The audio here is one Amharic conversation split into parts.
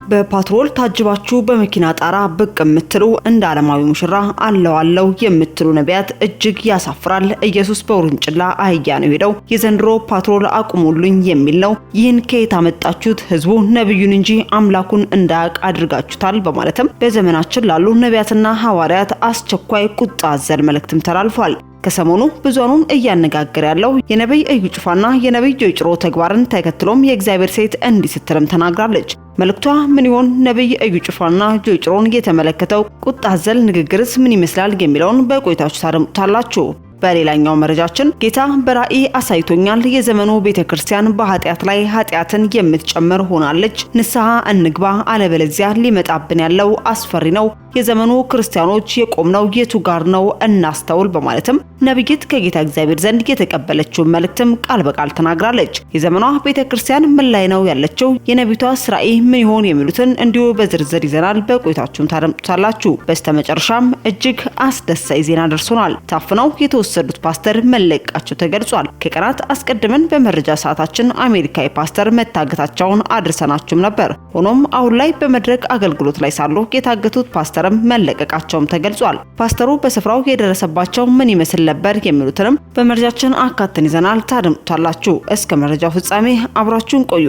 በፓትሮል ታጅባችሁ በመኪና ጣራ ብቅ የምትሉ እንደ ዓለማዊ ሙሽራ አለው የምትሉ ነቢያት እጅግ ያሳፍራል። ኢየሱስ በውርንጭላ አህያ ነው ሄደው የዘንድሮ ፓትሮል አቁሙልኝ የሚል ነው። ይህን ከየት አመጣችሁት? ህዝቡ ነብዩን እንጂ አምላኩን እንዳያውቅ አድርጋችሁታል በማለትም በዘመናችን ላሉ ነቢያትና ሐዋርያት አስቸኳይ ቁጣ አዘል መልእክትም ተላልፏል። ከሰሞኑ ብዙኑን እያነጋገረ ያለው የነብይ እዩ ጩፋና የነብይ ጆይጭሮ ተግባርን ተከትሎም የእግዚአብሔር ሴት እንዲህ ስትልም ተናግራለች። መልእክቷ ምን ይሆን? ነብይ እዩ ጩፋና ጆይጭሮን የተመለከተው ቁጣ አዘል ንግግርስ ምን ይመስላል የሚለውን በቆይታችሁ ታደምጡታላችሁ። በሌላኛው መረጃችን ጌታ በራእይ አሳይቶኛል፣ የዘመኑ ቤተክርስቲያን በኃጢአት ላይ ኃጢአትን የምትጨምር ሆናለች፣ ንስሐ እንግባ አለበለዚያ ሊመጣብን ያለው አስፈሪ ነው፣ የዘመኑ ክርስቲያኖች የቆምነው የቱ ጋር ነው እናስተውል በማለትም ነብይት ከጌታ እግዚአብሔር ዘንድ የተቀበለችው መልእክትም ቃል በቃል ተናግራለች። የዘመኗ ቤተክርስቲያን ምን ላይ ነው ያለችው? የነቢቷ ራእይ ምን ይሆን የሚሉትን እንዲሁ በዝርዝር ይዘናል። በቆይታችሁም ታደምጡታላችሁ። በስተመጨረሻም እጅግ አስደሳች ዜና ደርሶናል። ታፍነው የተወሰዱት ፓስተር መለቀቃቸው ተገልጿል። ከቀናት አስቀድመን በመረጃ ሰዓታችን አሜሪካዊ ፓስተር መታገታቸውን አድርሰናችሁም ነበር። ሆኖም አሁን ላይ በመድረክ አገልግሎት ላይ ሳሉ የታገቱት ፓስተርም መለቀቃቸውም ተገልጿል። ፓስተሩ በስፍራው የደረሰባቸው ምን ይመስል ነበር የሚሉትንም በመረጃችን አካተን ይዘናል። ታደምጡታላችሁ። እስከ መረጃው ፍጻሜ አብራችሁን ቆዩ።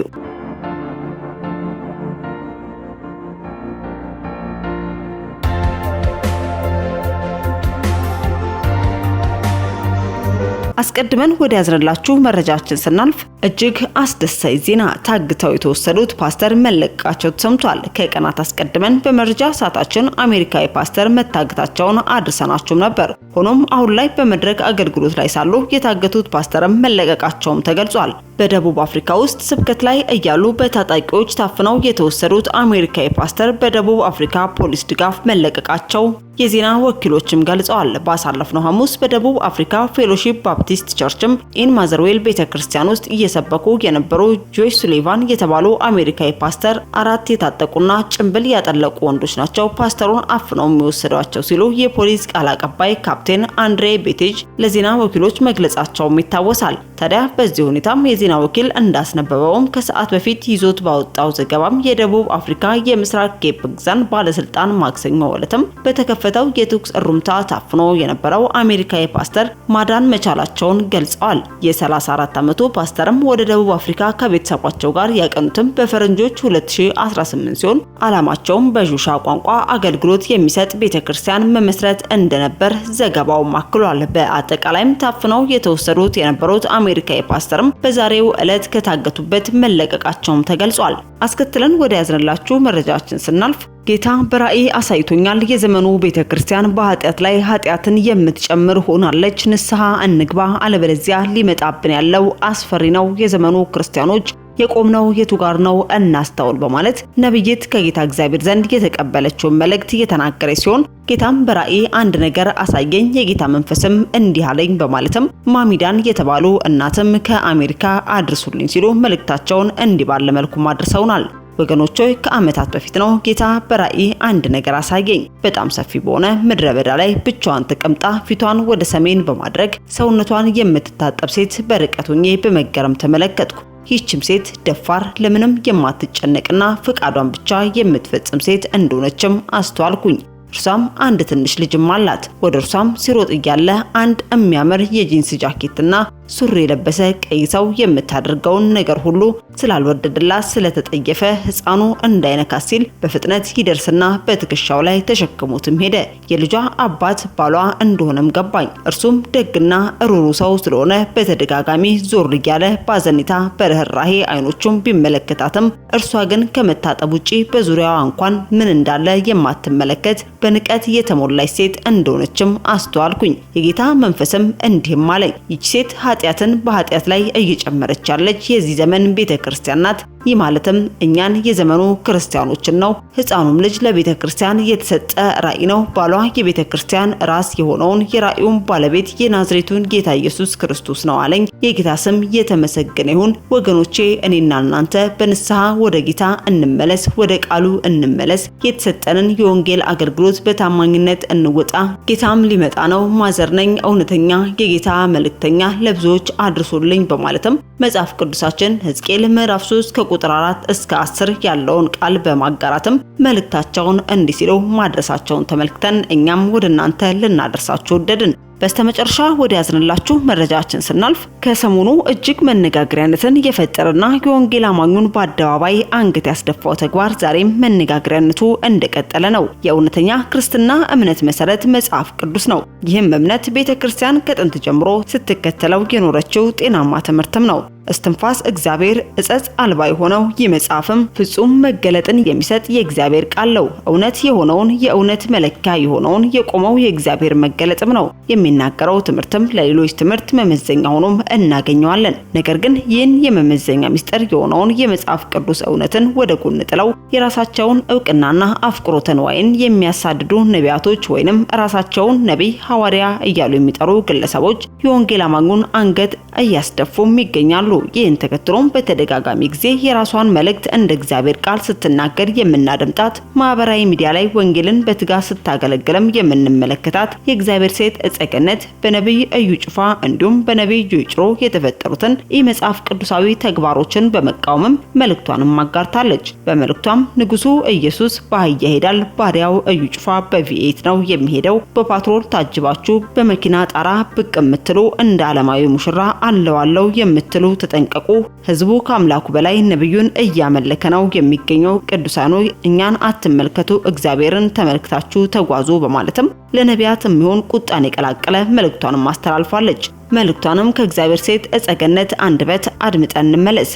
አስቀድመን ወደ ያዝረላችሁ መረጃችን ስናልፍ እጅግ አስደሳች ዜና፣ ታግተው የተወሰዱት ፓስተር መለቀቃቸው ተሰምቷል። ከቀናት አስቀድመን በመረጃ ሰዓታችን አሜሪካዊ ፓስተር መታገታቸውን አድርሰናችሁም ነበር። ሆኖም አሁን ላይ በመድረክ አገልግሎት ላይ ሳሉ የታገቱት ፓስተርም መለቀቃቸውም ተገልጿል። በደቡብ አፍሪካ ውስጥ ስብከት ላይ እያሉ በታጣቂዎች ታፍነው የተወሰዱት አሜሪካዊ ፓስተር በደቡብ አፍሪካ ፖሊስ ድጋፍ መለቀቃቸው የዜና ወኪሎችም ገልጸዋል። ባሳለፍነው ሐሙስ በደቡብ አፍሪካ ፌሎሺፕ ባፕቲስት ቸርችም ኢን ማዘርዌል ቤተክርስቲያን ውስጥ እየሰበኩ የነበሩ ጆይስ ሱሊቫን የተባሉ አሜሪካዊ ፓስተር አራት የታጠቁና ጭንብል ያጠለቁ ወንዶች ናቸው ፓስተሩን አፍነው የሚወሰዷቸው ሲሉ የፖሊስ ቃል አቀባይ ካፕቴን አንድሬ ቤቴጅ ለዜና ወኪሎች መግለጻቸውም ይታወሳል። ታዲያ በዚህ ሁኔታም የዜና ወኪል እንዳስነበበውም ከሰዓት በፊት ይዞት ባወጣው ዘገባም የደቡብ አፍሪካ የምስራቅ ኬፕ ግዛን ባለስልጣን ማክሰኞ ዕለትም በተከፈተው የትኩስ እሩምታ ታፍኖ የነበረው አሜሪካዊ ፓስተር ማዳን መቻላቸውን ገልጸዋል። የ34 ዓመቱ ፓስተርም ወደ ደቡብ አፍሪካ ከቤተሰባቸው ጋር ያቀኑትም በፈረንጆች 2018 ሲሆን ዓላማቸውም በጁሻ ቋንቋ አገልግሎት የሚሰጥ ቤተክርስቲያን መመስረት እንደነበር ዘገባው አክሏል። በአጠቃላይም ታፍነው የተወሰዱት የነበሩት አሜሪካዊ ፓስተርም በዛሬው ዕለት ከታገቱበት መለቀቃቸውም ተገልጿል። አስከትለን ወደ ያዝነላችሁ መረጃችን ስናልፍ ጌታ በራእይ አሳይቶኛል፣ የዘመኑ ቤተክርስቲያን በኃጢአት ላይ ኃጢአትን የምትጨምር ሆናለች፣ ንስሐ እንግባ አለበለዚያ ሊመጣብን ያለው አስፈሪ ነው፣ የዘመኑ ክርስቲያኖች የቆምነው የቱ ጋር ነው እናስተውል በማለት ነብይት ከጌታ እግዚአብሔር ዘንድ የተቀበለችው መልእክት እየተናገረ ሲሆን ጌታም በራእይ አንድ ነገር አሳየኝ፣ የጌታ መንፈስም እንዲህ አለኝ በማለትም ማሚዳን የተባሉ እናትም ከአሜሪካ አድርሱልኝ ሲሉ መልእክታቸውን እንዲህ ባለ መልኩ አድርሰውናል። ወገኖች ሆይ ከዓመታት በፊት ነው ጌታ በራእይ አንድ ነገር አሳየኝ። በጣም ሰፊ በሆነ ምድረ በዳ ላይ ብቻዋን ተቀምጣ ፊቷን ወደ ሰሜን በማድረግ ሰውነቷን የምትታጠብ ሴት በርቀት ሆኜ በመገረም ተመለከትኩ። ይህችም ሴት ደፋር፣ ለምንም የማትጨነቅና ፍቃዷን ብቻ የምትፈጽም ሴት እንደሆነችም አስተዋልኩኝ። እርሷም አንድ ትንሽ ልጅም አላት። ወደ እርሷም ሲሮጥ እያለ አንድ የሚያምር የጂንስ ጃኬትና ሱሪ የለበሰ ቀይ ሰው የምታደርገውን ነገር ሁሉ ስላልወደደላት ስለተጠየፈ ሕፃኑ እንዳይነካ ሲል በፍጥነት ይደርስና በትከሻው ላይ ተሸክሞትም ሄደ። የልጇ አባት ባሏ እንደሆነም ገባኝ። እርሱም ደግና ሩሩ ሰው ስለሆነ በተደጋጋሚ ዞር እያለ ባዘኔታ በርህራሄ አይኖቹም ቢመለከታትም እርሷ ግን ከመታጠብ ውጪ በዙሪያዋ እንኳን ምን እንዳለ የማትመለከት በንቀት የተሞላች ሴት እንደሆነችም አስተዋልኩኝ። የጌታ መንፈስም እንዲህም አለኝ፣ ይህች ሴት ኃጢአትን በኃጢአት ላይ እየጨመረች ያለች የዚህ ዘመን ቤተክርስቲያን ናት። ይህ ማለትም እኛን የዘመኑ ክርስቲያኖችን ነው። ሕፃኑም ልጅ ለቤተክርስቲያን የተሰጠ ራእይ ነው። ባሏ የቤተክርስቲያን ራስ የሆነውን የራእዩን ባለቤት የናዝሬቱን ጌታ ኢየሱስ ክርስቶስ ነው አለኝ። የጌታ ስም የተመሰገነ ይሁን። ወገኖቼ እኔና እናንተ በንስሐ ወደ ጌታ እንመለስ፣ ወደ ቃሉ እንመለስ። የተሰጠንን የወንጌል አገልግሎት በታማኝነት እንወጣ። ጌታም ሊመጣ ነው። ማዘር ነኝ እውነተኛ የጌታ መልእክተኛ፣ ለብዙዎች አድርሶልኝ በማለትም መጽሐፍ ቅዱሳችን ሕዝቅኤል ምዕራፍ 3 ከቁጥር 4 እስከ 10 ያለውን ቃል በማጋራትም መልእክታቸውን እንዲህ ሲሉ ማድረሳቸውን ተመልክተን እኛም ወደ እናንተ ልናደርሳችሁ ወደድን። በስተመጨረሻ ወደ ያዝንላችሁ መረጃችን ስናልፍ ከሰሞኑ እጅግ መነጋገሪያነትን የፈጠረና የወንጌል አማኙን በአደባባይ አንገት ያስደፋው ተግባር ዛሬም መነጋገሪያነቱ እንደቀጠለ ነው። የእውነተኛ ክርስትና እምነት መሰረት መጽሐፍ ቅዱስ ነው። ይህም እምነት ቤተክርስቲያን ከጥንት ጀምሮ ስትከተለው የኖረችው ጤናማ ትምህርትም ነው። እስትንፋስ እግዚአብሔር እጸጽ አልባ የሆነው ይህ መጽሐፍም ፍጹም መገለጥን የሚሰጥ የእግዚአብሔር ቃል ነው። እውነት የሆነውን የእውነት መለኪያ የሆነውን የቆመው የእግዚአብሔር መገለጥም ነው። የሚናገረው ትምህርትም ለሌሎች ትምህርት መመዘኛ ሆኖም እናገኘዋለን። ነገር ግን ይህን የመመዘኛ ምስጢር የሆነውን የመጽሐፍ ቅዱስ እውነትን ወደ ጎን ጥለው የራሳቸውን እውቅናና አፍቅሮተ ንዋይን የሚያሳድዱ ነቢያቶች ወይንም ራሳቸውን ነቢይ፣ ሐዋርያ እያሉ የሚጠሩ ግለሰቦች የወንጌል አማኙን አንገት እያስደፉም ይገኛሉ። ይህን ተከትሎም በተደጋጋሚ ጊዜ የራሷን መልእክት እንደ እግዚአብሔር ቃል ስትናገር የምናደምጣት፣ ማህበራዊ ሚዲያ ላይ ወንጌልን በትጋት ስታገለግልም የምንመለከታት የእግዚአብሔር ሴት እጸገነት በነብይ እዩ ጩፋ እንዲሁም በነብይ ጆይ ጭሮ የተፈጠሩትን የመጽሐፍ ቅዱሳዊ ተግባሮችን በመቃወምም መልእክቷንም አጋርታለች። በመልእክቷም ንጉሱ ኢየሱስ በአህያ ይሄዳል፣ ባሪያው እዩ ጩፋ በቪኤት ነው የሚሄደው። በፓትሮል ታጅባችሁ በመኪና ጣራ ብቅ የምትሉ እንደ ዓለማዊ ሙሽራ አለዋለው የምትሉ ተጠንቀቁ። ህዝቡ ከአምላኩ በላይ ነብዩን እያመለከ ነው የሚገኘው። ቅዱሳኑ እኛን አትመልከቱ፣ እግዚአብሔርን ተመልክታችሁ ተጓዙ በማለትም ለነቢያት የሚሆን ቁጣን የቀላቀለ መልእክቷንም አስተላልፋለች። መልእክቷንም ከእግዚአብሔር ሴት እጸገነት አንደበት አድምጠን እንመለስ።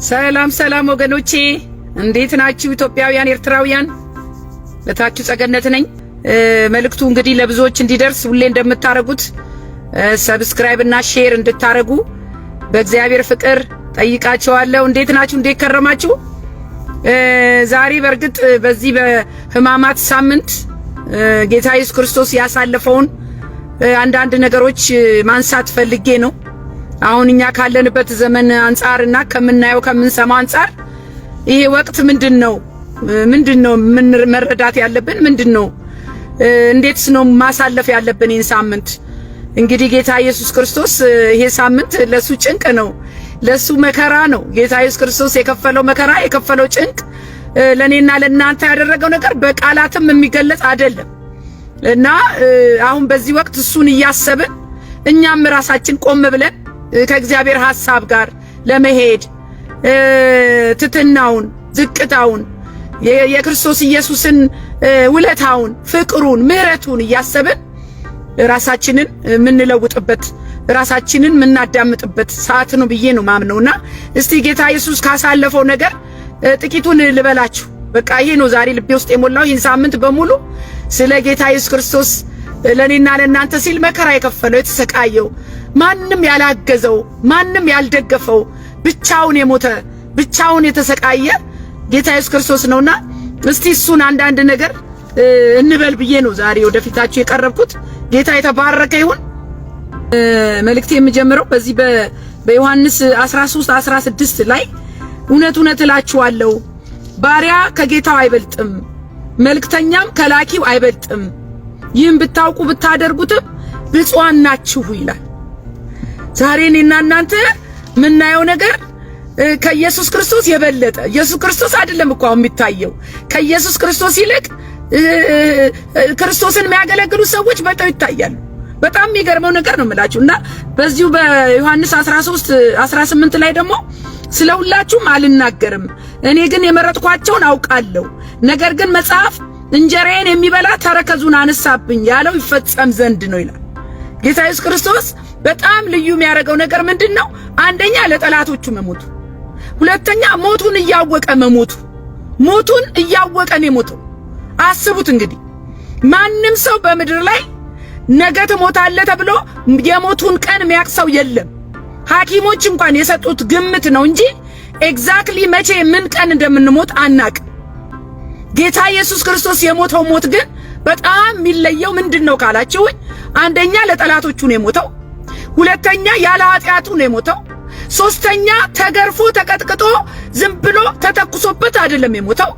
ሰላም ሰላም ወገኖቼ፣ እንዴት ናችሁ? ኢትዮጵያውያን፣ ኤርትራውያን፣ ለታችሁ ጸገነት ነኝ። መልእክቱ እንግዲህ ለብዙዎች እንዲደርስ ሁሌ እንደምታረጉት ሰብስክራይብ እና ሼር እንድታረጉ በእግዚአብሔር ፍቅር ጠይቃቸዋለሁ። እንዴት ናችሁ? እንዴት ከረማችሁ? ዛሬ በርግጥ በዚህ በሕማማት ሳምንት ጌታ ኢየሱስ ክርስቶስ ያሳለፈውን አንዳንድ ነገሮች ማንሳት ፈልጌ ነው። አሁን እኛ ካለንበት ዘመን አንጻርና ከምናየው ከምንሰማው አንጻር ይሄ ወቅት ምንድነው ምን መረዳት ያለብን ምንድነው? እንዴትስ ነው ማሳለፍ ያለብን ይህን ሳምንት? እንግዲህ ጌታ ኢየሱስ ክርስቶስ ይሄ ሳምንት ለሱ ጭንቅ ነው፣ ለሱ መከራ ነው። ጌታ ኢየሱስ ክርስቶስ የከፈለው መከራ የከፈለው ጭንቅ ለኔና ለእናንተ ያደረገው ነገር በቃላትም የሚገለጽ አይደለም እና አሁን በዚህ ወቅት እሱን እያሰብን እኛም ራሳችን ቆም ብለን ከእግዚአብሔር ሐሳብ ጋር ለመሄድ ትትናውን፣ ዝቅታውን፣ የክርስቶስ ኢየሱስን ውለታውን፣ ፍቅሩን፣ ምሕረቱን እያሰብን ራሳችንን ምንለውጥበት ራሳችንን ምናዳምጥበት ሰዓት ነው ብዬ ነው ማምነውና እስቲ ጌታ ኢየሱስ ካሳለፈው ነገር ጥቂቱን ልበላችሁ። በቃ ይሄ ነው ዛሬ ልቤ ውስጥ የሞላው። ይህን ሳምንት በሙሉ ስለ ጌታ ኢየሱስ ክርስቶስ ለኔና ለእናንተ ሲል መከራ የከፈለው የተሰቃየው፣ ማንም ያላገዘው፣ ማንም ያልደገፈው፣ ብቻውን የሞተ ብቻውን የተሰቃየ ጌታ ኢየሱስ ክርስቶስ ነውና እስቲ እሱን አንዳንድ ነገር እንበል ብዬ ነው ዛሬ ወደፊታችሁ የቀረብኩት። ጌታ የተባረከ ይሁን። መልእክቴ የምጀምረው በዚህ በዮሐንስ 13:16 ላይ እውነት እውነት እላችኋለሁ ባሪያ ከጌታው አይበልጥም፣ መልእክተኛም ከላኪው አይበልጥም። ይህን ብታውቁ ብታደርጉትም ብፁዓን ናችሁ ይላል። ዛሬ እኔና እናንተ ምናየው ነገር ከኢየሱስ ክርስቶስ የበለጠ ኢየሱስ ክርስቶስ አይደለም እኮ የሚታየው። ከኢየሱስ ክርስቶስ ይልቅ ክርስቶስን የሚያገለግሉ ሰዎች በጣም ይታያሉ። በጣም የሚገርመው ነገር ነው የምላችሁና በዚሁ በዮሐንስ 13:18 ላይ ደግሞ ስለ ሁላችሁም አልናገርም፣ እኔ ግን የመረጥኳቸውን አውቃለሁ። ነገር ግን መጽሐፍ እንጀራዬን የሚበላ ተረከዙን አነሳብኝ ያለው ይፈጸም ዘንድ ነው ይላል። ጌታ ኢየሱስ ክርስቶስ በጣም ልዩ የሚያደርገው ነገር ምንድነው? አንደኛ ለጠላቶቹ መሞቱ፣ ሁለተኛ ሞቱን እያወቀ መሞቱ። ሞቱን እያወቀ ነው የሞተው። አስቡት እንግዲህ ማንም ሰው በምድር ላይ ነገ ትሞታለህ ተብሎ የሞቱን ቀን የሚያቅሰው የለም። ሐኪሞች እንኳን የሰጡት ግምት ነው እንጂ ኤግዛክትሊ መቼ ምን ቀን እንደምንሞት አናቅ። ጌታ ኢየሱስ ክርስቶስ የሞተው ሞት ግን በጣም የሚለየው ምንድነው ካላችሁ፣ አንደኛ ለጠላቶቹ ነው የሞተው፣ ሁለተኛ ያለ ኃጢያቱ ነው የሞተው፣ ሶስተኛ ተገርፎ ተቀጥቅጦ ዝም ብሎ ተተኩሶበት አይደለም የሞተው፣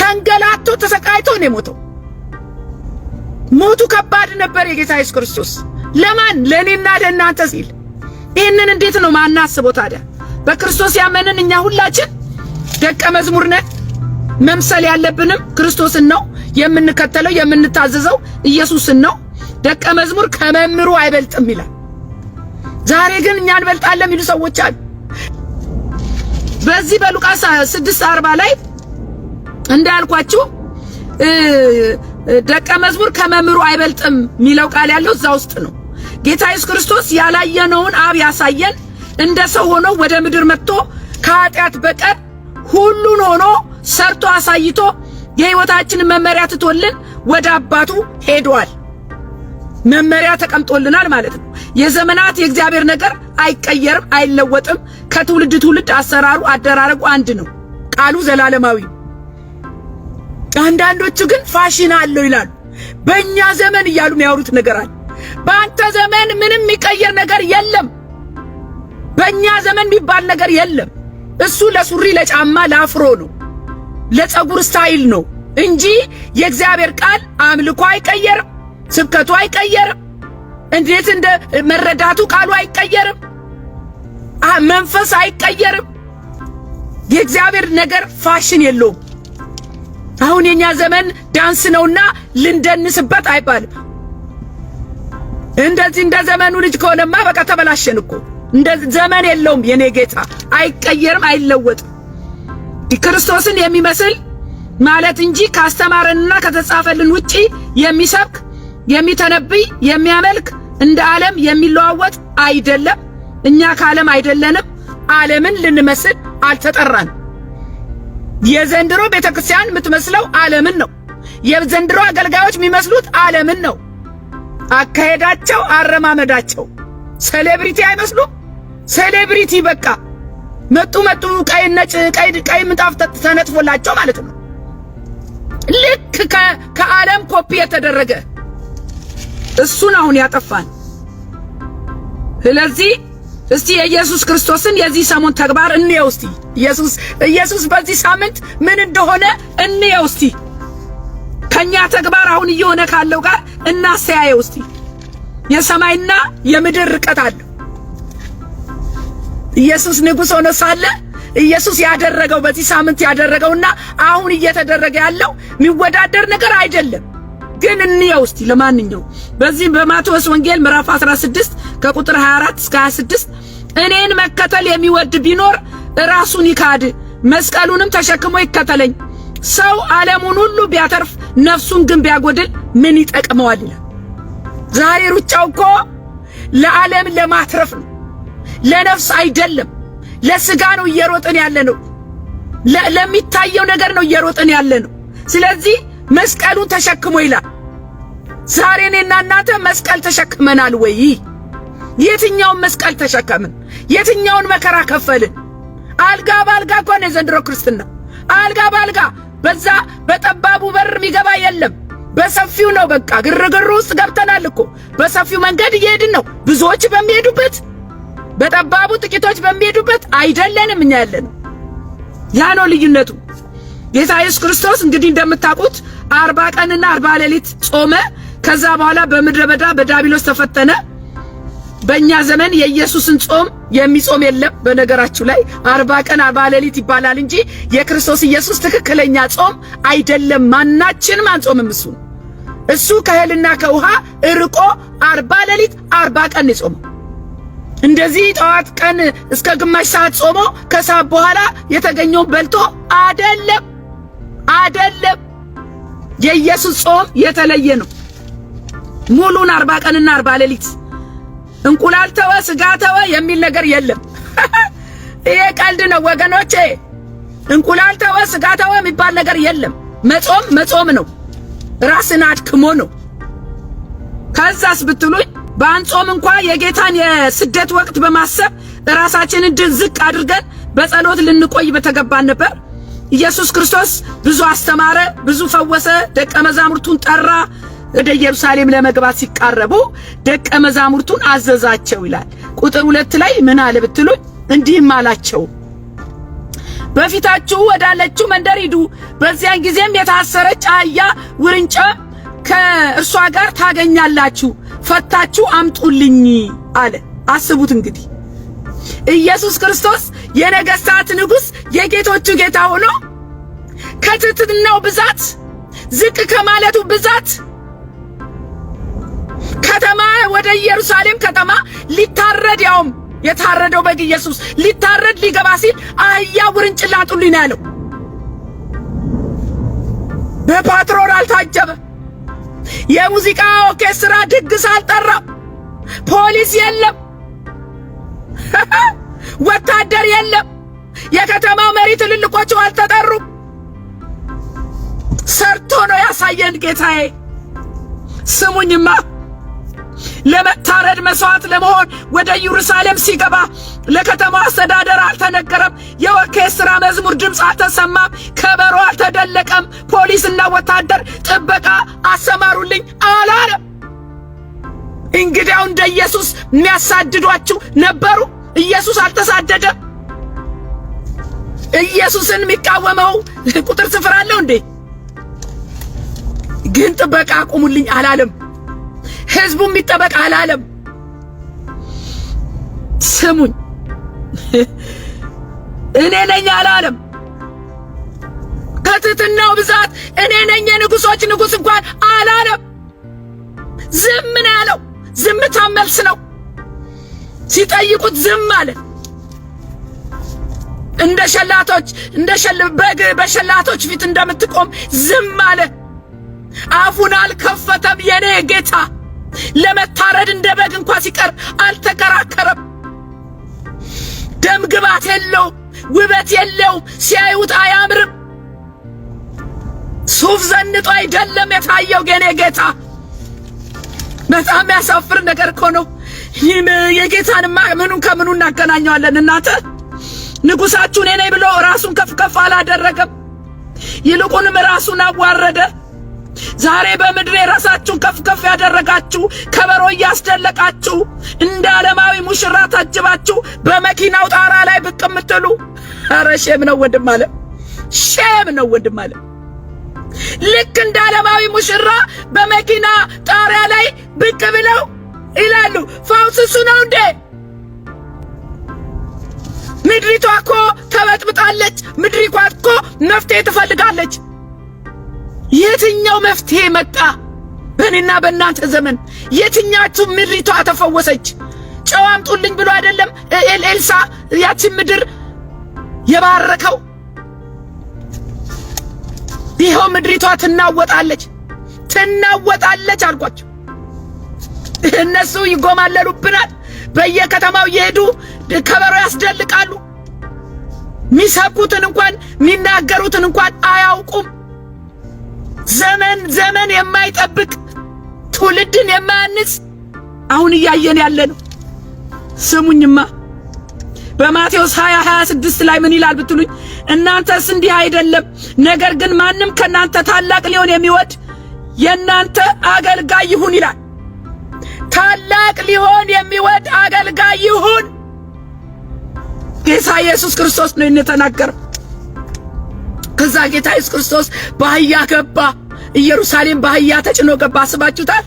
ተንገላቶ ተሰቃይቶ ነው የሞተው። ሞቱ ከባድ ነበር የጌታ ኢየሱስ ክርስቶስ። ለማን? ለኔና ለእናንተ ሲል። ይሄንን እንዴት ነው ማናስበው ታዲያ? በክርስቶስ ያመንን እኛ ሁላችን ደቀ መዝሙር ነን። መምሰል ያለብንም ክርስቶስን ነው የምንከተለው፣ የምንታዘዘው ኢየሱስን ነው። ደቀ መዝሙር ከመምህሩ አይበልጥም ይላል። ዛሬ ግን እኛ እንበልጣለን የሚሉ ሰዎች አሉ። በዚህ በሉቃስ 6:40 ላይ እንዳልኳችሁ ደቀ መዝሙር ከመምህሩ አይበልጥም የሚለው ቃል ያለው እዛ ውስጥ ነው። ጌታ ኢየሱስ ክርስቶስ ያላየነውን አብ ያሳየን እንደ ሰው ሆኖ ወደ ምድር መጥቶ ከኃጢአት በቀር ሁሉን ሆኖ ሰርቶ አሳይቶ የሕይወታችንን መመሪያ ትቶልን ወደ አባቱ ሄዷል። መመሪያ ተቀምጦልናል ማለት ነው። የዘመናት የእግዚአብሔር ነገር አይቀየርም፣ አይለወጥም። ከትውልድ ትውልድ አሰራሩ አደራረጉ አንድ ነው። ቃሉ ዘላለማዊ። አንዳንዶቹ ግን ፋሽን አለው ይላሉ። በእኛ ዘመን እያሉ የሚያወሩት ነገር አለ። በአንተ ዘመን ምንም የሚቀየር ነገር የለም። በእኛ ዘመን የሚባል ነገር የለም። እሱ ለሱሪ፣ ለጫማ፣ ለአፍሮ ነው፣ ለፀጉር ስታይል ነው እንጂ የእግዚአብሔር ቃል አምልኮ አይቀየርም፣ ስብከቱ አይቀየርም፣ እንዴት እንደ መረዳቱ ቃሉ አይቀየርም፣ መንፈስ አይቀየርም። የእግዚአብሔር ነገር ፋሽን የለውም። አሁን የኛ ዘመን ዳንስ ነውና ልንደንስበት አይባልም። እንደዚህ እንደ ዘመኑ ልጅ ከሆነማ በቃ ተበላሸን እኮ። እንደ ዘመን የለውም የኔ ጌታ፣ አይቀየርም፣ አይለወጥም። ክርስቶስን የሚመስል ማለት እንጂ ካስተማረንና ከተጻፈልን ውጪ የሚሰብክ የሚተነብይ የሚያመልክ እንደ ዓለም የሚለዋወጥ አይደለም። እኛ ከዓለም አይደለንም። ዓለምን ልንመስል አልተጠራን። የዘንድሮ ቤተክርስቲያን የምትመስለው ዓለምን ነው። የዘንድሮ አገልጋዮች የሚመስሉት ዓለምን ነው። አካሄዳቸው፣ አረማመዳቸው ሴሌብሪቲ አይመስሉም። ሴሌብሪቲ በቃ መጡ ቀይ ነጭ ቀይ ምንጣፍ ተነጥፎላቸው ማለት ነው። ልክ ከዓለም ኮፒ የተደረገ እሱን አሁን ያጠፋን። ስለዚህ እስቲ የኢየሱስ ክርስቶስን የዚህ ሰሞን ተግባር እንየው እስቲ። ኢየሱስ በዚህ ሳምንት ምን እንደሆነ እንየው እስቲ። ከኛ ተግባር አሁን እየሆነ ካለው ጋር እናስተያየው እስቲ። የሰማይና የምድር ርቀት አለ። ኢየሱስ ንጉሥ ሆኖ ሳለ ኢየሱስ ያደረገው በዚህ ሳምንት ያደረገውና አሁን እየተደረገ ያለው የሚወዳደር ነገር አይደለም። ግን እንየው እስቲ። ለማንኛው በዚህ በማቴዎስ ወንጌል ምዕራፍ 16 ከቁጥር 24 እስከ 26 እኔን መከተል የሚወድ ቢኖር ራሱን ይካድ፣ መስቀሉንም ተሸክሞ ይከተለኝ። ሰው ዓለሙን ሁሉ ቢያተርፍ ነፍሱን ግን ቢያጎድል ምን ይጠቅመዋል ይላል። ዛሬ ሩጫው እኮ ለዓለም ለማትረፍ ነው፣ ለነፍስ አይደለም። ለስጋ ነው እየሮጥን ያለ ነው። ለሚታየው ነገር ነው እየሮጥን ያለ ነው። ስለዚህ መስቀሉን ተሸክሞ ይላል። ዛሬ እኔና እናንተ መስቀል ተሸክመናል ወይ? የትኛውን መስቀል ተሸከምን? የትኛውን መከራ ከፈልን? አልጋ ባልጋ እኮ ነው የዘንድሮ ክርስትና። አልጋ ባልጋ በዛ በጠባቡ በር የሚገባ የለም። በሰፊው ነው በቃ ግርግሩ ውስጥ ገብተናል እኮ። በሰፊው መንገድ እየሄድን ነው። ብዙዎች በሚሄዱበት፣ በጠባቡ ጥቂቶች በሚሄዱበት አይደለንም እኛ ያለነው። ያ ነው ልዩነቱ። ጌታ ኢየሱስ ክርስቶስ እንግዲህ እንደምታውቁት 40 ቀንና 40 ሌሊት ጾመ። ከዛ በኋላ በምድረ በዳ በዳቢሎስ ተፈተነ። በእኛ ዘመን የኢየሱስን ጾም የሚጾም የለም። በነገራችሁ ላይ 40 ቀን 40 ሌሊት ይባላል እንጂ የክርስቶስ ኢየሱስ ትክክለኛ ጾም አይደለም። ማናችንም አንጾምም። እሱ ከእህልና ከውሃ እርቆ 40 ሌሊት 40 ቀን የጾመው። እንደዚህ ጠዋት ቀን እስከ ግማሽ ሰዓት ጾሞ ከሰዓት በኋላ የተገኘውን በልቶ አይደለም። የኢየሱስ ጾም የተለየ ነው። ሙሉን 40 ቀንና 40 ሌሊት እንቁላል ተወ፣ ስጋ ተወ የሚል ነገር የለም። ይሄ ቀልድ ነው ወገኖቼ። እንቁላል ተወ፣ ስጋ ተወ የሚባል ነገር የለም። መጾም ነው። ራስን አድክሞ ነው። ከዛስ ብትሉኝ በአንጾም እንኳን የጌታን የስደት ወቅት በማሰብ ራሳችንን ዝቅ አድርገን በጸሎት ልንቆይ በተገባን ነበር። ኢየሱስ ክርስቶስ ብዙ አስተማረ፣ ብዙ ፈወሰ፣ ደቀ መዛሙርቱን ጠራ። ወደ ኢየሩሳሌም ለመግባት ሲቃረቡ ደቀ መዛሙርቱን አዘዛቸው ይላል። ቁጥር 2 ላይ ምን አለ ብትሉኝ እንዲህም አላቸው፣ በፊታችሁ ወዳለችው መንደር ሂዱ፣ በዚያን ጊዜም የታሰረች አህያ ውርንጫ ከእርሷ ጋር ታገኛላችሁ፣ ፈታችሁ አምጡልኝ አለ። አስቡት እንግዲህ ኢየሱስ ክርስቶስ የነገሥታት ንጉሥ የጌቶቹ ጌታ ሆኖ ከትሕትናው ብዛት ዝቅ ከማለቱ ብዛት ከተማ ወደ ኢየሩሳሌም ከተማ ሊታረድ ያውም የታረደው በግ ኢየሱስ ሊታረድ ሊገባ ሲል አህያ ውርንጭላጡልኝ ነው ያለው። በፓትሮል አልታጀበ፣ የሙዚቃ ኦርኬስትራ ድግስ አልጠራም፣ ፖሊስ የለም፣ ወታደር የለም፣ የከተማው መሪ ትልልቆቹ አልተጠሩም። ሰርቶ ነው ያሳየን ጌታዬ። ስሙኝማ ለመታረድ መስዋዕት ለመሆን ወደ ኢየሩሳሌም ሲገባ ለከተማው አስተዳደር አልተነገረም። የኦርኬስትራ መዝሙር ድምፅ አልተሰማም። ከበሮ አልተደለቀም። ፖሊስና ወታደር ጥበቃ አሰማሩልኝ አላለም። እንግዲያው እንደ ኢየሱስ የሚያሳድዷችሁ ነበሩ። ኢየሱስ አልተሳደደም። ኢየሱስን የሚቃወመው ቁጥር ስፍር አለው እንዴ? ግን ጥበቃ አቁሙልኝ አላለም። ሕዝቡ የሚጠበቅ አላለም። ስሙኝ፣ እኔ ነኝ አላለም። ከትሕትናው ብዛት እኔ ነኝ የንጉሶች ንጉሥ እንኳን አላለም። ዝም ነው ያለው። ዝምታ መልስ ነው። ሲጠይቁት ዝም አለ። እንደ ሸላቶች በግ በሸላቶች ፊት እንደምትቆም ዝም አለ። አፉን አልከፈተም። የኔ ጌታ ለመታረድ እንደ በግ እንኳን ሲቀርብ አልተከራከረም። ደም ግባት የለው፣ ውበት የለው፣ ሲያዩት አያምርም። ሱፍ ዘንጦ አይደለም የታየው የኔ ጌታ። በጣም ያሳፍር ነገር እኮ ነው። የጌታንማ ምኑን ከምኑ እናገናኘዋለን? እናንተ ንጉሳችሁ እኔ ነኝ ብሎ ራሱን ከፍ ከፍ አላደረገም። ይልቁንም ራሱን አዋረደ። ዛሬ በምድር ራሳችሁን ከፍ ከፍ ያደረጋችሁ ከበሮ እያስደለቃችሁ እንደ ዓለማዊ ሙሽራ ታጅባችሁ በመኪናው ጣራ ላይ ብቅ የምትሉ ኧረ ሼም ነው ወንድም አለ። ሼም ነው ወንድም አለ። ልክ እንደ ዓለማዊ ሙሽራ በመኪና ጣሪያ ላይ ብቅ ብለው ይላሉ ፈውስ እሱ ነው እንዴ? ምድሪቷ እኮ ተበጥብጣለች። ምድሪቷ እኮ መፍትሄ ትፈልጋለች። የትኛው መፍትሄ መጣ? በእኔና በእናንተ ዘመን የትኛችሁ ምድሪቷ ተፈወሰች? ጨው አምጡልኝ ብሎ አይደለም ኤልሳ ያችን ምድር የባረከው? ይኸው ምድሪቷ ትናወጣለች አልኳቸው። እነሱ ይጎማለሉብናል። በየከተማው እየሄዱ ከበሮ ያስደልቃሉ። ሚሰብኩትን እንኳን ሚናገሩትን እንኳን አያውቁም። ዘመን የማይጠብቅ ትውልድን የማያንጽ አሁን እያየን ያለ ነው። ስሙኝማ በማቴዎስ 20:26 ላይ ምን ይላል ብትሉኝ፣ እናንተስ እንዲህ አይደለም፣ ነገር ግን ማንም ከናንተ ታላቅ ሊሆን የሚወድ የናንተ አገልጋይ ይሁን ይላል። ታላቅ ሊሆን የሚወድ አገልጋይ ይሁን። ጌታ ኢየሱስ ክርስቶስ ነው የተናገረው። ከዛ ጌታ ኢየሱስ ክርስቶስ በአህያ ገባ። ኢየሩሳሌም በአህያ ተጭኖ ገባ። አስባችሁታል?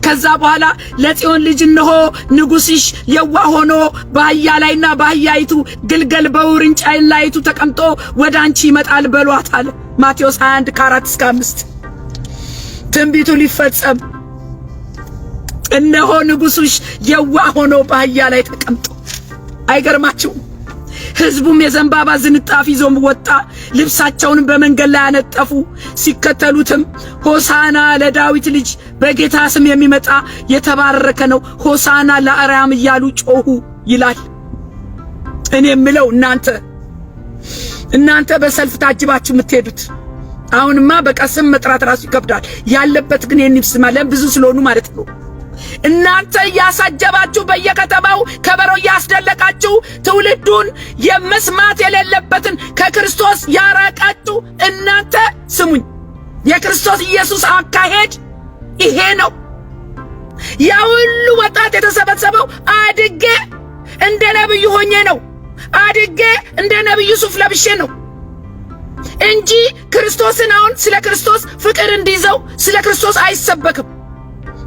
ከዛ በኋላ ለጽዮን ልጅ እነሆ ንጉሥሽ የዋህ ሆኖ በአህያ ላይና በአህያይቱ ግልገል በውርንጫይን ላይቱ ተቀምጦ ወደ አንቺ ይመጣል በሏት አለ። ማቴዎስ 21:4-5 ትንቢቱ ሊፈጸም እነሆ ንጉሥሽ የዋህ ሆኖ በአህያ ላይ ተቀምጦ። አይገርማችሁም? ሕዝቡም የዘንባባ ዝንጣፍ ይዞም ወጣ፣ ልብሳቸውንም በመንገድ ላይ አነጠፉ። ሲከተሉትም ሆሳና ለዳዊት ልጅ በጌታ ስም የሚመጣ የተባረከ ነው፣ ሆሳና ለአርያም እያሉ ጮሁ ይላል። እኔ የምለው እናንተ በሰልፍ ታጅባችሁ የምትሄዱት አሁንማ በቃ ስም መጥራት ራሱ ይከብዳል። ያለበት ግን የንብስማ ለብዙ ስለሆኑ ማለት ነው። እናንተ ያሳጀባችሁ በየከተማው ከበሮ ያስደለቃችሁ ትውልዱን የመስማት የሌለበትን ከክርስቶስ ያራቃችሁ እናንተ ስሙኝ። የክርስቶስ ኢየሱስ አካሄድ ይሄ ነው። ያ ሁሉ ወጣት የተሰበሰበው አድጌ እንደ ነብዩ ሆኜ ነው። አድጌ እንደ ነብዩ ሱፍ ለብሼ ነው እንጂ ክርስቶስን አሁን ስለ ክርስቶስ ፍቅር እንዲይዘው ስለ ክርስቶስ አይሰበክም።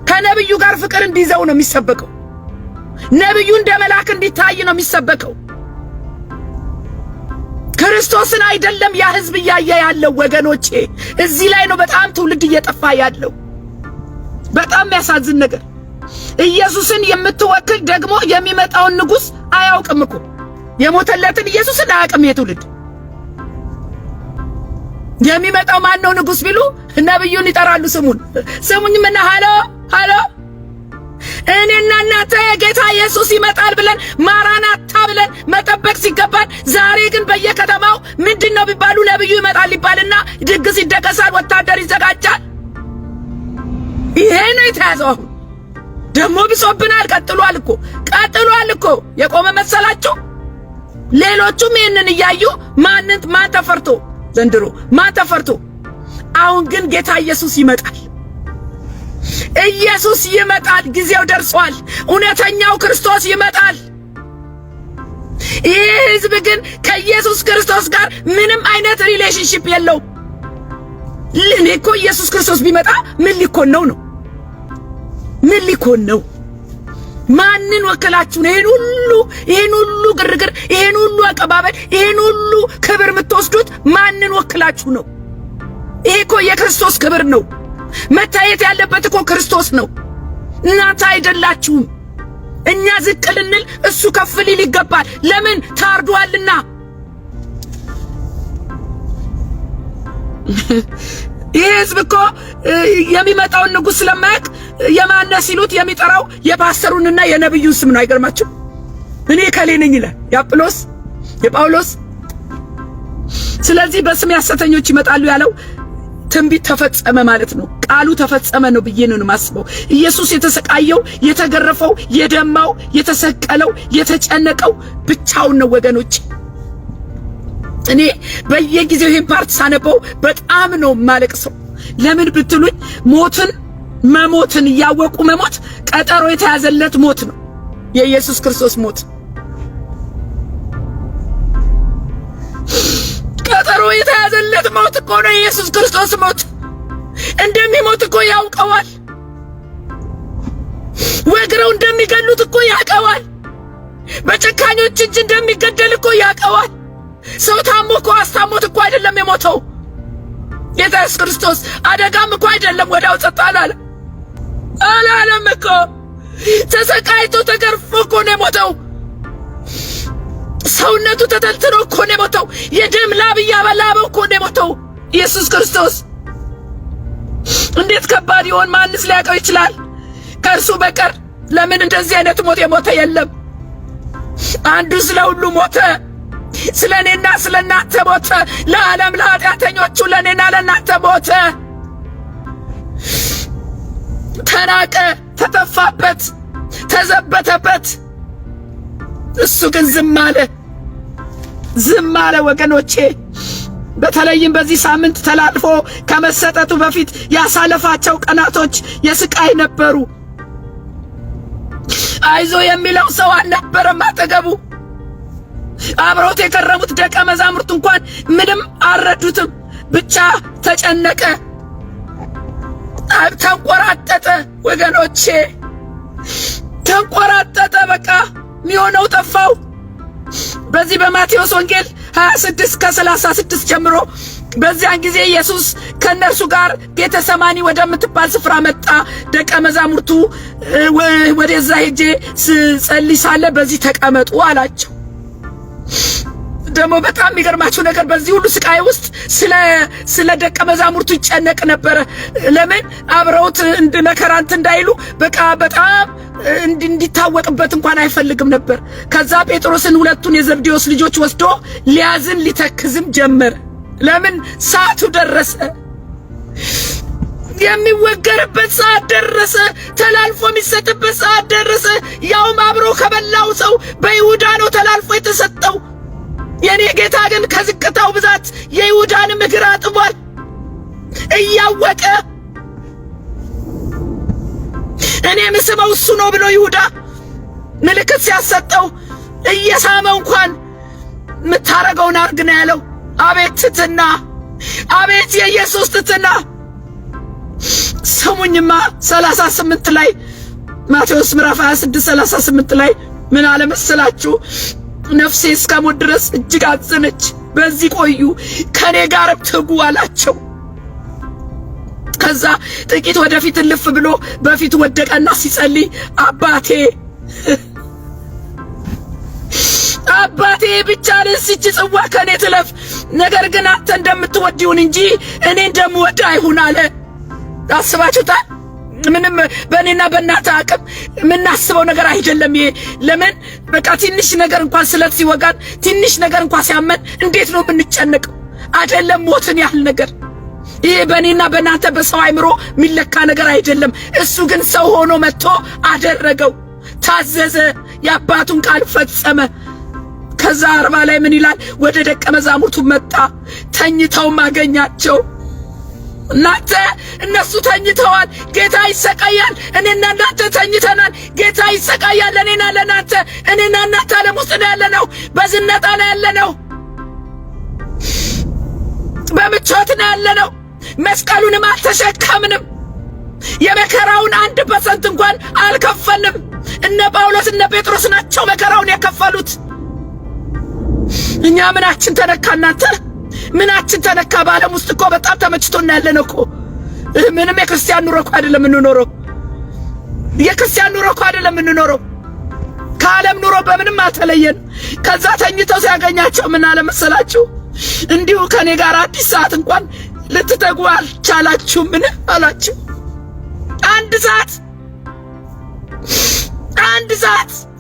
ከነብዩ ጋር ፍቅር እንዲይዘው ነው የሚሰበከው። ነብዩ እንደ መልአክ እንዲታይ ነው የሚሰበከው። ክርስቶስን አይደለም ያ ህዝብ እያየ ያለው ወገኖቼ። እዚህ ላይ ነው በጣም ትውልድ እየጠፋ ያለው። በጣም የሚያሳዝን ነገር ኢየሱስን የምትወክል ደግሞ የሚመጣውን ንጉስ አያውቅም እኮ። የሞተለትን ኢየሱስን አያውቅም የትውልድ። የሚመጣው ማን ነው ንጉስ ቢሉ ነብዩን ይጠራሉ ስሙኝ ምን ሃሎ እኔና እናንተ ጌታ ኢየሱስ ይመጣል ብለን ማራናታ ብለን መጠበቅ ሲገባን፣ ዛሬ ግን በየከተማው ምንድነው ቢባሉ ነብዩ ይመጣል ይባልና ድግስ ይደገሳል፣ ወታደር ይዘጋጃል። ይሄ ነው የተያዘው። ደግሞ ብሶብናል። ቀጥሏል እኮ የቆመ መሰላችሁ? ሌሎቹም ይሄንን እያዩ ማን ተፈርቶ ዘንድሮ ማን ተፈርቶ? አሁን ግን ጌታ ኢየሱስ ይመጣል። ኢየሱስ ይመጣል። ጊዜው ደርሷል። እውነተኛው ክርስቶስ ይመጣል። ይህ ህዝብ ግን ከኢየሱስ ክርስቶስ ጋር ምንም አይነት ሪሌሽንሺፕ የለው። ለኔ እኮ ኢየሱስ ክርስቶስ ቢመጣ ምን ሊኮን ነው? ምን ሊኮን ነው? ማንን ወከላችሁ ነው ይሄን ሁሉ ግርግር፣ ይሄን ሁሉ አቀባበል፣ ይሄን ሁሉ ክብር የምትወስዱት? ማንን ወክላችሁ ነው? ይሄ እኮ የክርስቶስ ክብር ነው። መታየት ያለበት እኮ ክርስቶስ ነው። እናንተ አይደላችሁም። እኛ ዝቅ ልንል፣ እሱ ከፍ ሊል ይገባል። ለምን? ታርዷልና። ይህ ህዝብ እኮ የሚመጣውን ንጉስ ስለማያውቅ የማነ ሲሉት የሚጠራው የፓስተሩንና የነብዩን ስም ነው። አይገርማችሁ? እኔ ከሌ ነኝ ይላል የአጵሎስ የጳውሎስ። ስለዚህ በስም ሐሰተኞች ይመጣሉ ያለው ትንቢት ተፈጸመ ማለት ነው። ቃሉ ተፈጸመ ነው ብዬ ነው የማስበው። ኢየሱስ የተሰቃየው፣ የተገረፈው፣ የደማው፣ የተሰቀለው፣ የተጨነቀው ብቻውን ነው ወገኖች። እኔ በየጊዜው ይሄን ፓርት ሳነበው በጣም ነው ማለቅሰው። ለምን ብትሉኝ መሞትን እያወቁ መሞት ቀጠሮ የተያዘለት ሞት ነው የኢየሱስ ክርስቶስ ሞት። ቀጠሮ የተያዘለት ሞት እኮ ነው የኢየሱስ ክርስቶስ ሞት። እንደሚሞት እኮ ያውቀዋል። ወግረው እንደሚገሉት እኮ ያውቀዋል። በጨካኞች እጅ እንደሚገደል እኮ ያውቀዋል። ሰው ታሞ እኮ አስታሞት እኮ አይደለም የሞተው ጌታ ኢየሱስ ክርስቶስ። አደጋም እኮ አይደለም ወዲያው ጸጥ አላለም እኮ። ተሰቃይቶ ተገርፎ እኮ ነው የሞተው። ሰውነቱ ተተልትሎ እኮ ነው የሞተው። የደም ላብ እያበላበው እኮ ነው የሞተው ኢየሱስ ክርስቶስ። እንዴት ከባድ ይሆን? ማንስ ሊያውቀው ይችላል ከእርሱ በቀር? ለምን እንደዚህ አይነት ሞት የሞተ የለም። አንዱ ስለ ሁሉ ሞተ። ስለኔና ስለናንተ ሞተ። ለዓለም ለኃጢአተኞቹ ለኔና ለናንተ ሞተ። ተናቀ፣ ተተፋበት፣ ተዘበተበት። እሱ ግን ዝም አለ ወገኖቼ። በተለይም በዚህ ሳምንት ተላልፎ ከመሰጠቱ በፊት ያሳለፋቸው ቀናቶች የስቃይ ነበሩ። አይዞ የሚለው ሰው አልነበረም አጠገቡ። አብሮት የከረሙት ደቀ መዛሙርት እንኳን ምንም አልረዱትም። ብቻ ተጨነቀ፣ ተንቆራጠጠ ወገኖቼ፣ ተንቆራጠጠ። በቃ የሚሆነው ጠፋው። በዚህ በማቴዎስ ወንጌል 26 ከ36 ጀምሮ በዚያን ጊዜ ኢየሱስ ከነርሱ ጋር ጌተሰማኒ ወደምትባል ስፍራ መጣ። ደቀ መዛሙርቱ ወደዛ ሄጄ ስጸልይ ሳለ በዚህ ተቀመጡ አላቸው። ደግሞ በጣም የሚገርማችሁ ነገር በዚህ ሁሉ ስቃይ ውስጥ ስለ ደቀ መዛሙርቱ ይጨነቅ ነበር። ለምን? አብረውት መከራንት እንዳይሉ በቃ በጣም እንዲታወቅበት እንኳን አይፈልግም ነበር። ከዛ ጴጥሮስን ሁለቱን የዘብዴዎስ ልጆች ወስዶ ሊያዝን ሊተክዝም ጀመረ። ለምን? ሰዓቱ ደረሰ። የሚወገርበት ሰዓት ደረሰ። ተላልፎ የሚሰጥበት ሰዓት ደረሰ። ያውም አብሮ ከበላው ሰው በይሁዳ ነው ተላልፎ የተሰጠው። የኔ ጌታ ግን ከዝቅታው ብዛት የይሁዳንም እግር አጥቧል እያወቀ። እኔ ምስበው እሱ ነው ብሎ ይሁዳ ምልክት ሲያሰጠው እየሳመው እንኳን የምታረገውን አርግ ነው ያለው። አቤት ትትና! አቤት የኢየሱስ ትትና! ስሙኝማ 38 ላይ ማቴዎስ ምዕራፍ 26 38 ላይ ምን አለ መሰላችሁ? ነፍሴ እስከ ሞት ድረስ እጅግ አዘነች፣ በዚህ ቆዩ፣ ከኔ ጋርም ትጉ አላቸው። ከዛ ጥቂት ወደፊት ልፍ ብሎ በፊት ወደቀና ሲጸልይ አባቴ ብቻ ለስች ጽዋ ከኔ ትለፍ፣ ነገር ግን አንተ እንደምትወዲውን እንጂ እኔ እንደምወድ አይሁን አለ። አስባችሁታል? ምንም በእኔና በእናንተ አቅም የምናስበው ነገር አይደለም ይሄ። ለምን በቃ ትንሽ ነገር እንኳን ስለት ሲወጋን፣ ትንሽ ነገር እንኳን ሲያመን እንዴት ነው የምንጨነቀው? አይደለም ሞትን ያህል ነገር። ይሄ በእኔና በእናንተ በሰው አይምሮ የሚለካ ነገር አይደለም። እሱ ግን ሰው ሆኖ መጥቶ አደረገው፣ ታዘዘ፣ የአባቱን ቃል ፈጸመ። ከዛ 40 ላይ ምን ይላል? ወደ ደቀ መዛሙርቱ መጣ፣ ተኝተውም አገኛቸው። እናንተ እነሱ ተኝተዋል፣ ጌታ ይሰቃያል። እኔና እናንተ ተኝተናል፣ ጌታ ይሰቃያል። እኔና ለናንተ፣ እኔና እናንተ ዓለም ውስጥ ነው ያለነው፣ በዝነጣ ነው ያለነው፣ በምቾት ነው ያለነው። መስቀሉንም አልተሸከምንም። የመከራውን 1% እንኳን አልከፈልንም። እነ ጳውሎስ እነ ጴጥሮስ ናቸው መከራውን የከፈሉት። እኛ ምናችን ተነካ? እናንተ ምናችን ተነካ? በዓለም ውስጥ እኮ በጣም ተመችቶና ያለነው እኮ ምንም የክርስቲያን ኑሮ እኮ አይደለም የምንኖረው። የክርስቲያን ኑሮ እኮ አይደለም የምንኖረው። ከዓለም ኑሮ በምንም አልተለየን። ከዛ ተኝተው ሲያገኛቸው ምን አለ መሰላችሁ? እንዲሁ ከኔ ጋር 1 ሰዓት እንኳን ልትተጉ አልቻላችሁም? ምን አላችሁ? 1 ሰዓት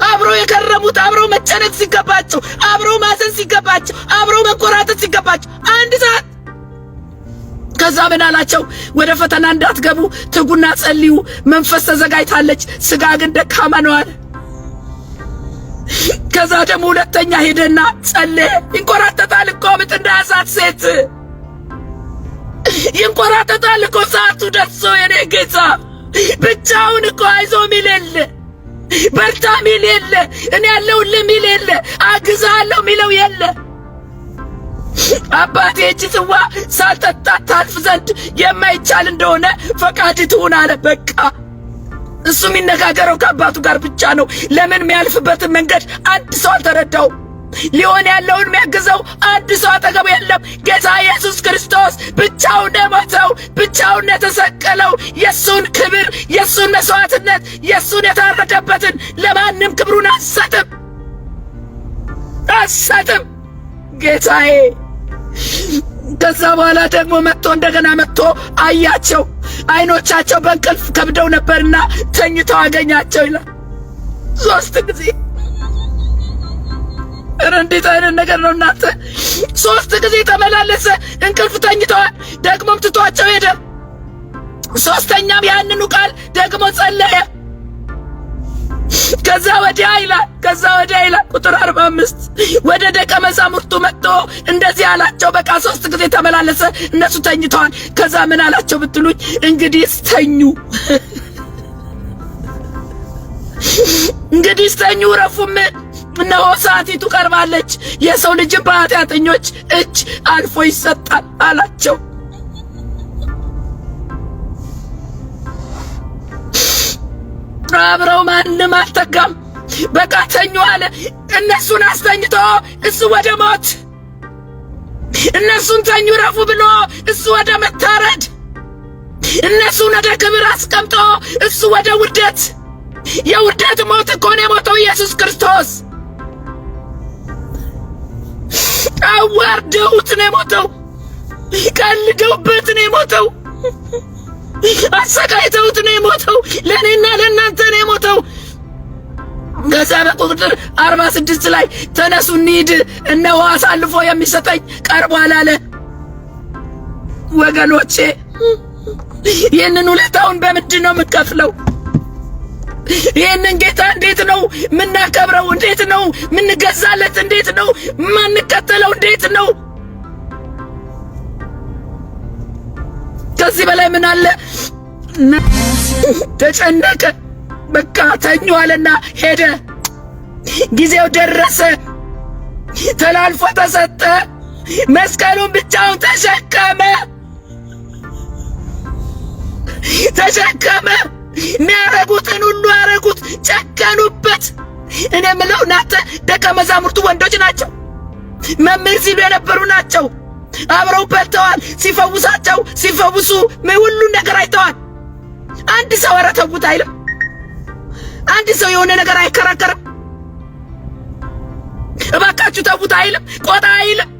አብረው የከረሙት፣ አብረው መጨነቅ ሲገባቸው፣ አብረው ማዘን ሲገባቸው፣ አብረው መቆራጠጥ ሲገባቸው 1 ሰዓት። ከዛ ምን አላቸው? ወደ ፈተና እንዳትገቡ ትጉና ጸልዩ፣ መንፈስ ተዘጋጅታለች፣ ስጋ ግን ደካማ ነው አለ። ከዛ ደግሞ ሁለተኛ ሄደና ጸለየ። ይንቆራጠጣል እኮ ምጥ እንዳያሳት ሴት ይንቆራጠጣል እኮ ሰዓቱ ደርሶ የኔ ጌታ ብቻውን እኮ አይዞ ሚል የለ፣ በርታ ሚል የለ፣ እኔ ያለሁልህ ሚል የለ፣ አግዛለሁ ሚለው የለ። አባቴ እቺ ጽዋ ሳልጠጣት ታልፍ ዘንድ የማይቻል እንደሆነ ፈቃድ ትሁን አለ። በቃ እሱ የሚነጋገረው ከአባቱ ጋር ብቻ ነው። ለምን የሚያልፍበትን መንገድ አንድ ሰው አልተረዳው። ሊሆን ያለውን የሚያግዘው አንድ ሰው አጠገቡ የለም። ጌታ ኢየሱስ ክርስቶስ ብቻውን የሞተው፣ ብቻውን የተሰቀለው፣ የሱን ክብር፣ የሱን መስዋዕትነት፣ የሱን የታረደበትን ለማንም ክብሩን አሰጥም ጌታዬ። ከዛ በኋላ ደግሞ እንደገና መጥቶ አያቸው። አይኖቻቸው በእንቅልፍ ከብደው ነበርና ተኝተው አገኛቸው ይላል 3 ጊዜ። እንዴት አይነት ነገር ነው እናንተ! 3 ጊዜ ተመላለሰ። እንቅልፍ ተኝተዋል። ደግሞም ትቷቸው ሄደ። 3ኛም ያንኑ ቃል ደግሞ ጸለየ። ከዛ ወዲያ ይላል ቁጥር 45 ወደ ደቀ መዛሙርቱ መጥቶ እንደዚህ አላቸው። በቃ 3 ጊዜ ተመላለሰ፣ እነሱ ተኝተዋል። ከዛ ምን አላቸው ብትሉኝ፣ እንግዲህ ተኙ ረፉም፣ እነሆ ሰዓቲቱ ቀርባለች፣ የሰው ልጅም በኃጢአተኞች እጅ አልፎ ይሰጣል አላቸው። አብረው ማንም አልተጋም። በቃ ተኙ አለ። እነሱን አስተኝቶ እሱ ወደ ሞት፣ እነሱን ተኙ ረፉ ብሎ እሱ ወደ መታረድ፣ እነሱን ወደ ክብር አስቀምጦ እሱ ወደ ውርደት። የውርደት ሞት እኮ ነው የሞተው ኢየሱስ ክርስቶስ። አዋርደውት ነው የሞተው። ቀልደውበት ነው የሞተው። አሰቃይተውት ነው የሞተው። ለእኔና ለእናንተ ነው የሞተው። ከዛ በቁጥር 46 ላይ ተነሱ እንሂድ፣ እነሆ አሳልፎ የሚሰጠኝ ቀርቧል አለ። ወገኖቼ ይህንን ውለታውን በምንድን ነው የምንከፍለው? ይህንን ጌታ እንዴት ነው የምናከብረው? እንዴት ነው የምንገዛለት? እንዴት ነው የምንከተለው? እንዴት ነው? ከዚህ በላይ ምን አለ? ተጨነቀ። በቃ ተኙ አለና ሄደ። ጊዜው ደረሰ። ተላልፎ ተሰጠ። መስቀሉን ብቻውን ተሸከመ። የሚያረጉትን ሁሉ አረጉት፣ ጨከኑበት። እኔ የምለው እናንተ ደቀ መዛሙርቱ ወንዶች ናቸው። መምህር ሲሉ የነበሩ ናቸው። አብረው በልተዋል። ሲፈውሳቸው ሲፈውሱ ሁሉን ነገር አይተዋል። አንድ ሰው ኧረ ተውት አይልም። አንድ ሰው የሆነ ነገር አይከራከርም። እባካችሁ ተውት አይልም። ቆጣ አይልም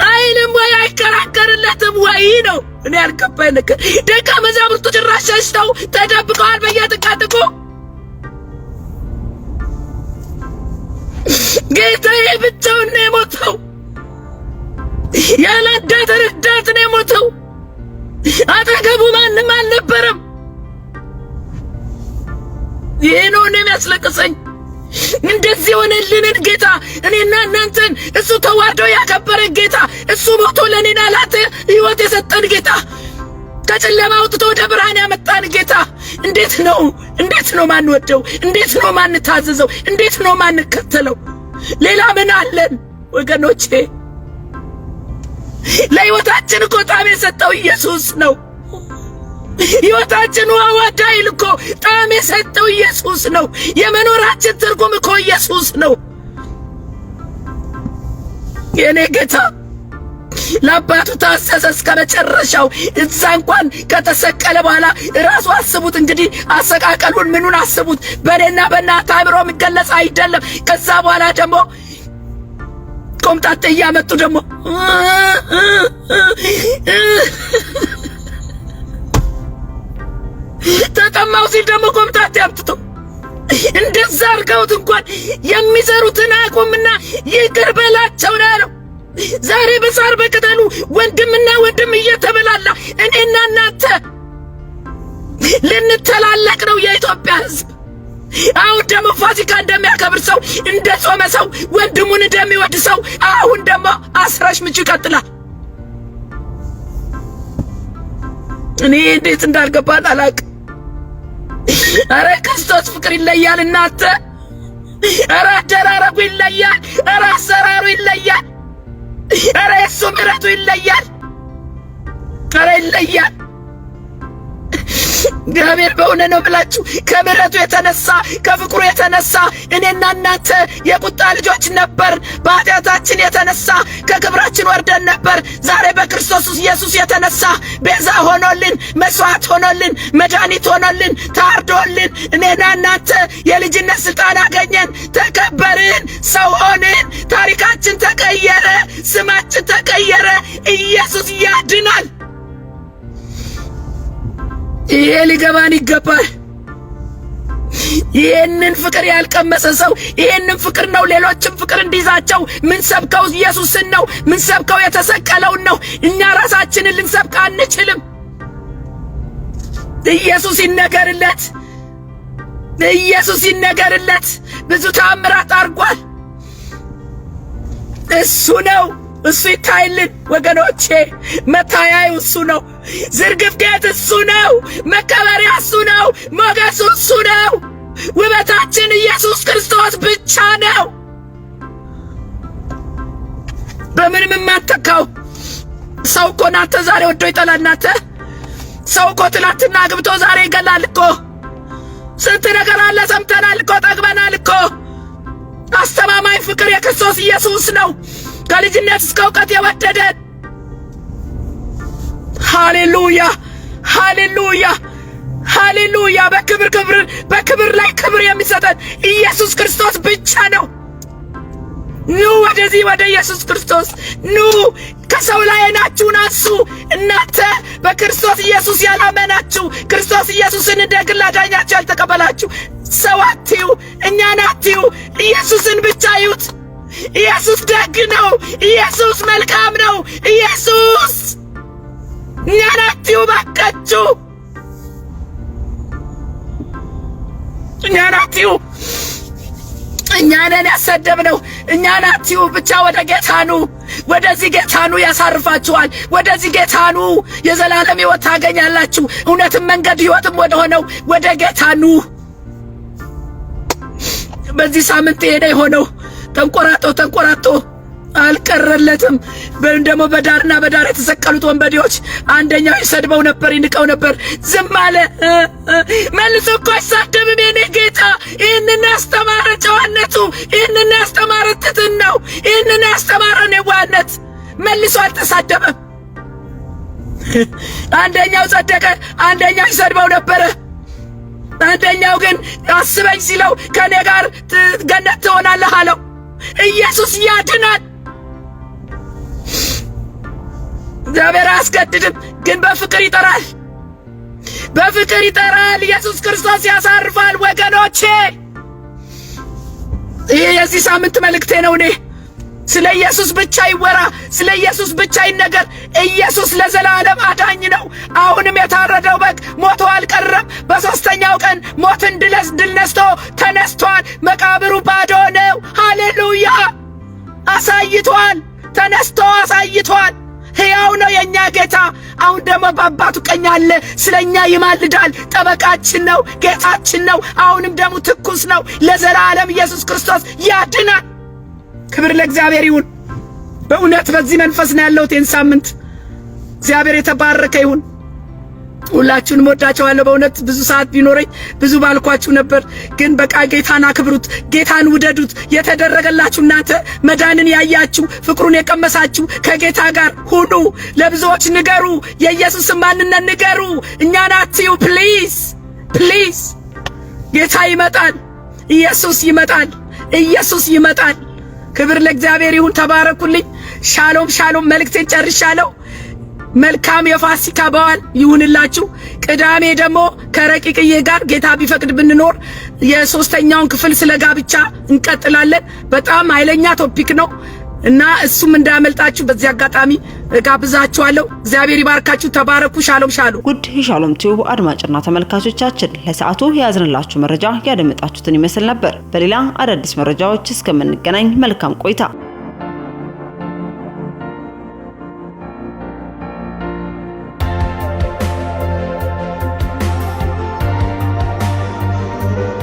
አይልም ወይ አይከራከርለትም ወይ ነው እኔ ያልገባኝ ነገር። ደቀ መዛሙርቱ ጭራሽ ሸሽተው ተደብቀዋል በየጥቃጥቁ። ጌታዬ ብቻውን ነው የሞተው። ያለ ረዳት ነው የሞተው። አጠገቡ ማንም አልነበረም። ይሄ ነው እኔ የሚያስለቅሰኝ። እንደዚህ የሆነልንን ጌታ እኔና እናንተን እሱ ተዋርዶ ያከበረን ጌታ፣ እሱ ሞቶ ለኔና ላንተ ሕይወት የሰጠን ጌታ፣ ከጨለማ አውጥቶ ወደ ብርሃን ያመጣን ጌታ እንዴት ነው ማንወደው? እንዴት ነው ማንታዘዘው? እንዴት ነው ማንከተለው? ሌላ ምን አለን ወገኖቼ? ለሕይወታችን እኮ ጣዕም የሰጠው ኢየሱስ ነው። ሕይወታችን ዋዳይል እኮ ጣዕም የሰጠው ኢየሱስ ነው። የመኖራችን ትርጉም እኮ ኢየሱስ ነው። የኔ ጌታ ለአባቱ ታዘዘ እስከ መጨረሻው። እዛ እንኳን ከተሰቀለ በኋላ ራሱ አስቡት እንግዲህ አሰቃቀሉን ምኑን አስቡት። በእኔና በእናንተ አእምሮ የሚገለጽ አይደለም። ከዛ በኋላ ደግሞ ቆምጣጤ እያመጡ ደግሞ ተጠማው ሲል ደግሞ ቆምጣጤ አምጥቶ እንደዛ አድርገውት እንኳን የሚሰሩትን አያውቁምና ይቅር በላቸው ነው ያለው። ዛሬ በሳር በቅጠሉ ወንድምና ወንድም እየተበላላ እኔና እናንተ ልንተላለቅ ነው የኢትዮጵያ ሕዝብ። አሁን ደግሞ ፋሲካ እንደሚያከብር ሰው እንደ ጾመ ሰው ወንድሙን እንደሚወድ ሰው አሁን ደግሞ አስራሽ ምንጭ ይቀጥላል። እኔ እንዴት እንዳልገባን አላውቅም። ኧረ ክርስቶስ ፍቅር ይለያል እናንተ። ኧረ አደራረጉ ይለያል። ኧረ አሰራሩ ይለያል። ኧረ የሱ ምሕረቱ ይለያል። ኧረ ይለያል። እግዚአብሔር በእውነት ነው ብላችሁ ከምሕረቱ የተነሳ ከፍቅሩ የተነሳ እኔና እናንተ የቁጣ ልጆች ነበር። በኃጢአታችን የተነሳ ከክብራችን ወርደን ነበር። ዛሬ በክርስቶስ ኢየሱስ የተነሳ ቤዛ ሆኖልን፣ መስዋዕት ሆኖልን፣ መድኃኒት ሆኖልን፣ ታርዶልን እኔና እናንተ የልጅነት ስልጣን አገኘን፣ ተከበርን፣ ሰው ሆንን፣ ታሪካችን ተቀየረ፣ ስማችን ተቀየረ። ኢየሱስ ያድናል። ይሄ ሊገባን ይገባል። ይሄንን ፍቅር ያልቀመሰ ሰው ይሄንን ፍቅር ነው ሌሎችም ፍቅር እንዲይዛቸው ምን ሰብከው ኢየሱስን ነው ምን ሰብከው የተሰቀለውን ነው። እኛ ራሳችንን ልንሰብክ አንችልም። ኢየሱስ ይነገርለት፣ ኢየሱስ ይነገርለት። ብዙ ተአምራት አድርጓል። እሱ ነው፣ እሱ ይታይልን ወገኖቼ። መታያዩ እሱ ነው። ዝርግፍ ጌጥ እሱ ነው። መከበሪያ እሱ ነው። ሞገሱ እሱ ነው። ውበታችን ኢየሱስ ክርስቶስ ብቻ ነው። በምንም የማትተካው ሰው እኮ ናተ ዛሬ ወዶ ይጠላል። ናተ ሰው እኮ ትላንትና አግብቶ ዛሬ ይገላል እኮ። ስንት ነገር አለ ሰምተናል እኮ፣ ጠግበናል እኮ። አስተማማኝ ፍቅር የክርስቶስ ኢየሱስ ነው። ከልጅነት እስከ እውቀት የወደደን። ሃሌሉያ ሃሌሉያ ሃሌሉያ። በክብር ላይ ክብር የሚሰጠን ኢየሱስ ክርስቶስ ብቻ ነው። ኑ ወደዚህ ወደ ኢየሱስ ክርስቶስ ኑ። ከሰው ላይ ዓይናችሁን አንሱ። እናንተ በክርስቶስ ኢየሱስ ያላመናችሁ፣ ክርስቶስ ኢየሱስን እንደ ግል አዳኛችሁ ያልተቀበላችሁ ሰው አትዩ፣ እኛን አትዩ። ኢየሱስን ብቻ እዩት። ኢየሱስ ደግ ነው። ኢየሱስ መልካም ነው። ኢየሱስ እኛን አትዩ ባካችሁ፣ እኛን አትዩ። እኛንን ያሰደብነው እኛን አትዩ። ብቻ ወደ ጌታ ኑ፣ ወደዚህ ጌታ ኑ፣ ያሳርፋችኋል። ወደዚህ ጌታ ኑ፣ የዘላለም ሕይወት ታገኛላችሁ። እውነትም መንገድ ሕይወትም ወደ ሆነው ወደ ጌታ ኑ። በዚህ ሳምንት ሄደ የሆነው ተንቆራጦ አልቀረለትም። ደግሞ በዳርና በዳር የተሰቀሉት ወንበዴዎች አንደኛው ይሰድበው ነበር፣ ይንቀው ነበር። ዝም አለ። መልሶ እኮ አይሳደብም የኔ ጌታ። ይህንን ያስተማረ ጨዋነቱ፣ ይህንን ያስተማረ ትሕትናው፣ ይህንን ያስተማረ የዋህነት መልሶ አልተሳደበም። አንደኛው ጸደቀ፣ አንደኛው ይሰድበው ነበረ። አንደኛው ግን አስበኝ ሲለው ከኔ ጋር ገነት ትሆናለህ አለው። ኢየሱስ ያድናል። እግዚአብሔር አያስገድድም፣ ግን በፍቅር ይጠራል። በፍቅር ይጠራል። ኢየሱስ ክርስቶስ ያሳርፋል ወገኖቼ። ይሄ የዚህ ሳምንት መልእክቴ ነው። እኔ ስለ ኢየሱስ ብቻ ይወራ፣ ስለ ኢየሱስ ብቻ ይነገር። ኢየሱስ ለዘላለም አዳኝ ነው። አሁንም የታረደው በግ ሞቶ አልቀረም። በሦስተኛው ቀን ሞትን ድል ነስቶ ተነስቷል። መቃብሩ ባዶ ነው። ሃሌሉያ! አሳይቷል። ተነስቶ አሳይቷል። ሕያው ነው የኛ ጌታ። አሁን ደግሞ በአባቱ ቀኝ አለ። ስለኛ ይማልዳል። ጠበቃችን ነው፣ ጌታችን ነው። አሁንም ደሙ ትኩስ ነው። ለዘላለም ኢየሱስ ክርስቶስ ያድናል። ክብር ለእግዚአብሔር ይሁን። በእውነት በዚህ መንፈስ ነው ያለሁት ይህን ሳምንት። እግዚአብሔር የተባረከ ይሁን። ሁላችሁንም ወዳችኋለሁ። በእውነት ብዙ ሰዓት ቢኖረኝ ብዙ ባልኳችሁ ነበር፣ ግን በቃ ጌታን አክብሩት፣ ጌታን ውደዱት። የተደረገላችሁ እናንተ መዳንን ያያችሁ ፍቅሩን የቀመሳችሁ ከጌታ ጋር ሁኑ። ለብዙዎች ንገሩ፣ የኢየሱስን ማንነት ንገሩ። እኛን አትዩ ፕሊዝ ፕሊዝ። ጌታ ይመጣል። ኢየሱስ ይመጣል። ኢየሱስ ይመጣል። ክብር ለእግዚአብሔር ይሁን። ተባረኩልኝ። ሻሎም ሻሎም። መልእክቴን ጨርሻለሁ። መልካም የፋሲካ በዓል ይሁንላችሁ። ቅዳሜ ደግሞ ከረቂቅዬ ጋር ጌታ ቢፈቅድ ብንኖር የሶስተኛውን ክፍል ስለ ጋብቻ እንቀጥላለን። በጣም ኃይለኛ ቶፒክ ነው እና እሱም እንዳያመልጣችሁ በዚህ አጋጣሚ ጋብዛችኋለሁ። እግዚአብሔር ይባርካችሁ። ተባረኩ። ሻሎም ሻሎም። ውድ የሻሎም ቲዩብ አድማጭና ተመልካቾቻችን ለሰዓቱ ያዝንላችሁ መረጃ ያደመጣችሁትን ይመስል ነበር። በሌላ አዳዲስ መረጃዎች እስከምንገናኝ መልካም ቆይታ